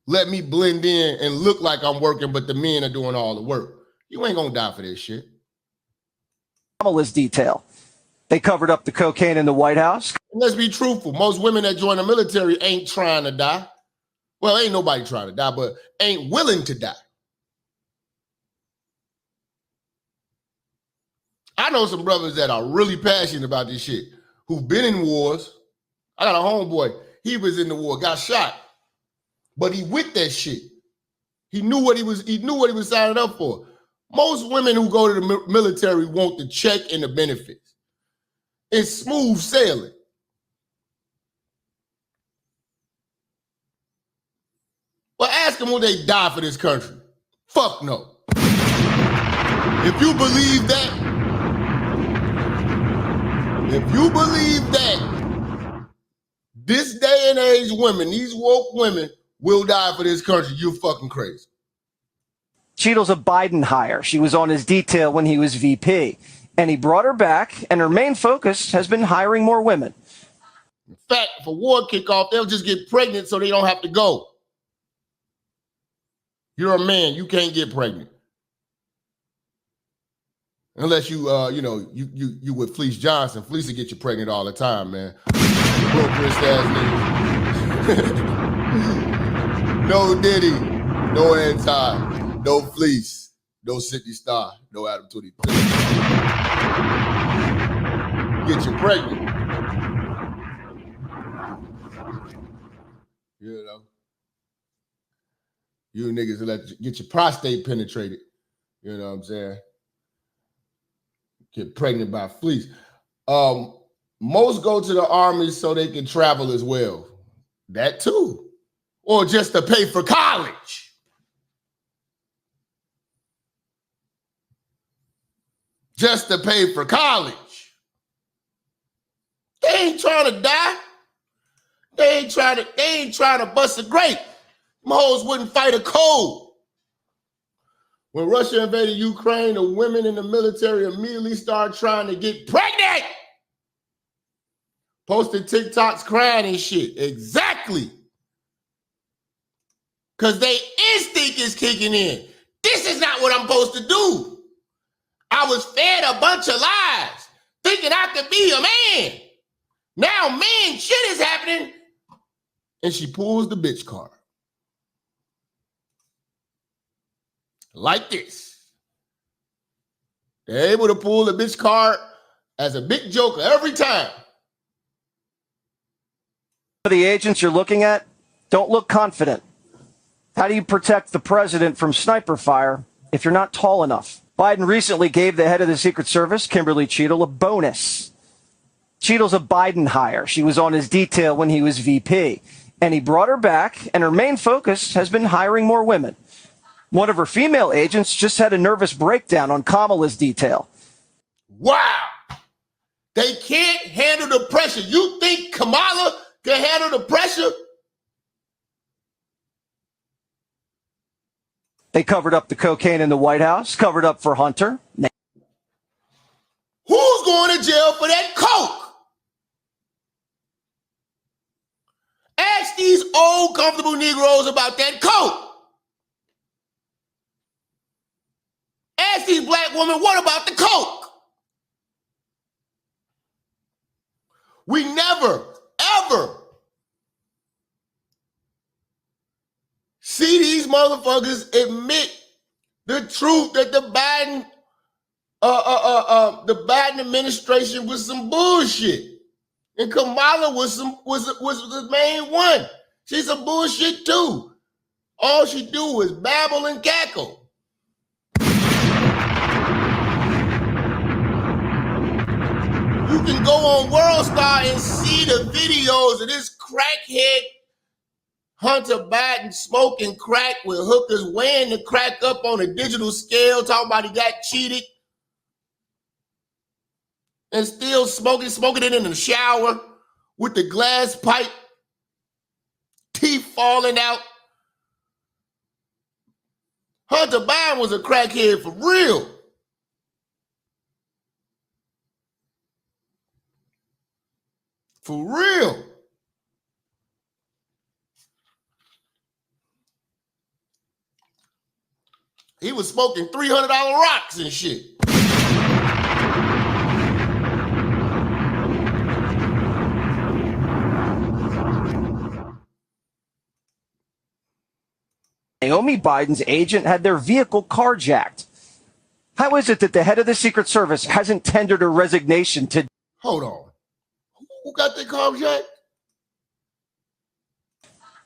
Let me blend in and look like I'm working, but the men are doing all the work. You ain't gonna die for this shit. Kamala's detail. They covered up the cocaine in the White House. And let's be truthful. Most women that join the military ain't trying to die. Well, ain't nobody trying to die, but ain't willing to die. I know some brothers that are really passionate about this shit, who've been in wars. I got a homeboy. He was in the war, got shot. But he with that shit. He knew what he was signing up for. Most women who go to the military want the check and the benefits. It's smooth sailing. But ask them will they die for this country. Fuck no. If you believe that, this day and age women, these woke women, will die for this country, you're fucking crazy. Cheatle's a Biden hire. She was on his detail when he was VP. And he brought her back, and her main focus has been hiring more women. In fact, for war kickoff, they'll just get pregnant so they don't have to go. You're a man, you can't get pregnant. Unless you with Fleece Johnson. Fleece will get you pregnant all the time, man. Broke wrist ass niggas. No Diddy. No anti, no fleece, no City Star, no Adam 23. Get you pregnant. You know. You niggas get your prostate penetrated. You know what I'm saying? Get pregnant by fleece. Most go to the army so they can travel as well. That too. Or just to pay for college. Just to pay for college. They ain't trying to die. They ain't trying to bust a grape. Them hoes wouldn't fight a cold. When Russia invaded Ukraine, the women in the military immediately started trying to get pregnant. Posted TikToks crying and shit. Exactly. Because they instinct is kicking in. This is not what I'm supposed to do. I was fed a bunch of lies, thinking I could be a man. Now man shit is happening. And she pulls the bitch card. Like this. They're able to pull the bitch card as a big joker every time. The agents you're looking at don't look confident. How do you protect the president from sniper fire if you're not tall enough? Biden recently gave the head of the Secret Service, Kimberly Cheatle, a bonus. Cheatle's a Biden hire. She was on his detail when he was VP. And he brought her back, and her main focus has been hiring more women. One of her female agents just had a nervous breakdown on Kamala's detail. Wow. They can't handle the pressure. You think Kamala can handle the pressure? They covered up the cocaine in the White House, covered up for Hunter. Who's going to jail for that coke? Ask these old, comfortable Negroes about that coke. Ask these black women, what about the coke? We never, ever see these motherfuckers admit the truth that the Biden administration was some bullshit. And Kamala was the main one. She's some bullshit too. All she do is babble and cackle. You can go on World Star and see the videos of this crackhead Hunter Biden smoking crack with hookers weighing the crack up on a digital scale, talking about he got cheated. And still smoking it in the shower with the glass pipe, teeth falling out. Hunter Biden was a crackhead for real. For real. He was smoking $300 rocks and shit. Naomi Biden's agent had their vehicle carjacked. How is it that the head of the Secret Service hasn't tendered a resignation to... Hold on. Who got the carjacked?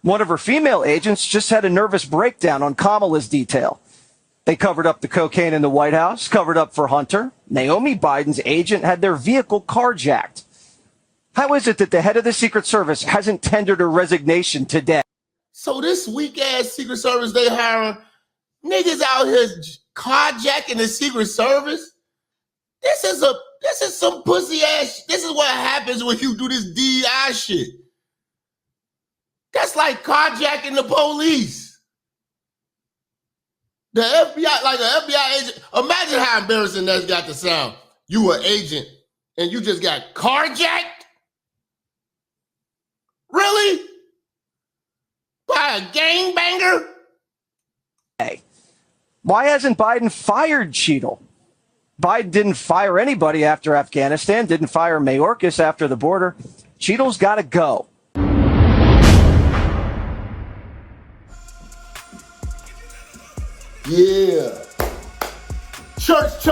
One of her female agents just had a nervous breakdown on Kamala's detail. They covered up the cocaine in the White House, covered up for Hunter. Naomi Biden's agent had their vehicle carjacked. How is it that the head of the Secret Service hasn't tendered a resignation today? So this weak-ass Secret Service they hiring, niggas out here carjacking the Secret Service? This is some pussy ass. This is what happens when you do this DEI shit. That's like carjacking the police. The FBI, like an FBI agent. Imagine how embarrassing that's got to sound. You an agent and you just got carjacked? Really? By a gangbanger? Hey, why hasn't Biden fired Cheatle? Biden didn't fire anybody after Afghanistan, didn't fire Mayorkas after the border. Cheatle's got to go. Yeah. Church,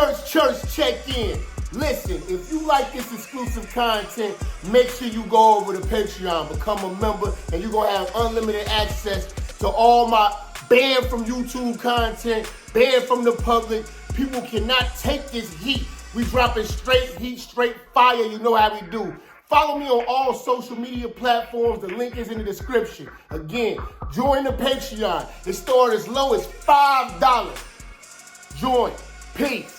check in. Listen, if you like this exclusive content, make sure you go over to Patreon, become a member, and you're going to have unlimited access to all my banned from YouTube content, banned from the public. People cannot take this heat. We dropping straight heat, straight fire. You know how we do. Follow me on all social media platforms. The link is in the description. Again, join the Patreon. It starts as low as $5. Join. Peace.